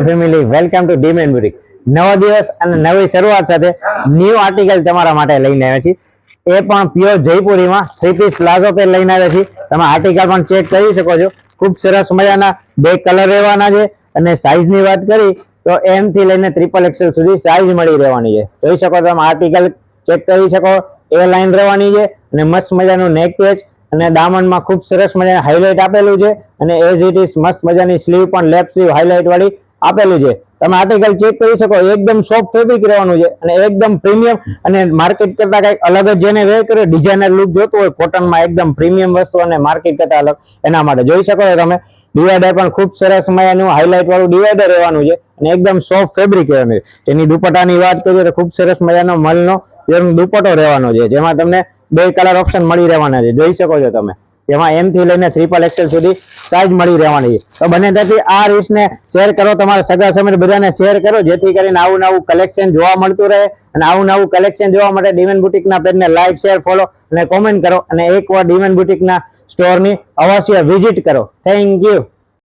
Family welcome to Deman beauty. નવો દિવસ અને નવી શરૂઆત સાથે ન્યૂ આર્ટિકલ તમારા માટે લઈને આવ્યા છીએ. એ પણ પ્યોર જયપુરીમાં 3 પીસ પ્લાઝો પેર લઈને આવ્યા છીએ. તમે આર્ટિકલ પણ ચેક કરી શકો છો. ખૂબ સરસ મજાના બે કલર રહેવાના છે અને સાઈઝની વાત કરી તો M થી લઈને XXL સુધી સાઈઝ મળી રહેવાની છે. જોઈ શકો તમે આર્ટિકલ ચેક કરી શકો. એ લાઈન રહેવાની છે અને મસ્ત મજાનું નેક પેચ અને દામનમાં ખૂબ સરસ મજાનું હાઇલાઇટ આપેલું છે અને એઝ ઇટ ઇઝ મસ્ત મજાની સ્લીવ પણ લેફ્ટ સ્લીવ હાઇલાઇટ વાળી આપેલું છે. તમે આર્ટિકલ ચેક કરી શકો. એકદમ સોફ્ટ ફેબ્રિક રહેવાનું છે અને એકદમ પ્રીમિયમ અને માર્કેટ કરતા કઈક અલગ જ જેને વેર કર્યો ડિઝાઇનર લુક જોતું હોય કોટનમાં એકદમ પ્રીમિયમ વસ્તુ અને માર્કેટ કરતા અલગ એના માટે જોઈ શકો છો તમે. ડિવાઈડર પણ ખૂબ સરસ મજાનું હાઇલાઇટ વાળું ડિવાઈડર રહેવાનું છે અને એકદમ સોફ્ટ ફેબ્રિક રહેવાનું છે. એની દુપટ્ટાની વાત કરીએ તો ખૂબ સરસ મજાનો મલનો દુપટ્ટો રહેવાનો છે જેમાં તમને બે કલર ઓપ્શન મળી રહેવાના છે. જોઈ શકો છો તમે. જેમાં M થી લઈને XXL સુધી સાઈઝ મળી રહેવાની છે. તો બને ત્યાંથી આ રીલ્સને શેર કરો, તમારા સગા સંબંધી બધાને શેર કરો જેથી કરીને આવું નવું કલેક્શન જોવા મળતું રહે. અને આવું નવું કલેક્શન જોવા માટે ડીમેન બુટીકના પેજને લાઈક શેર ફોલો અને કોમેન્ટ કરો અને એકવાર ડીમેન બુટીકના સ્ટોરની અવશ્ય વિઝિટ કરો. Thank you.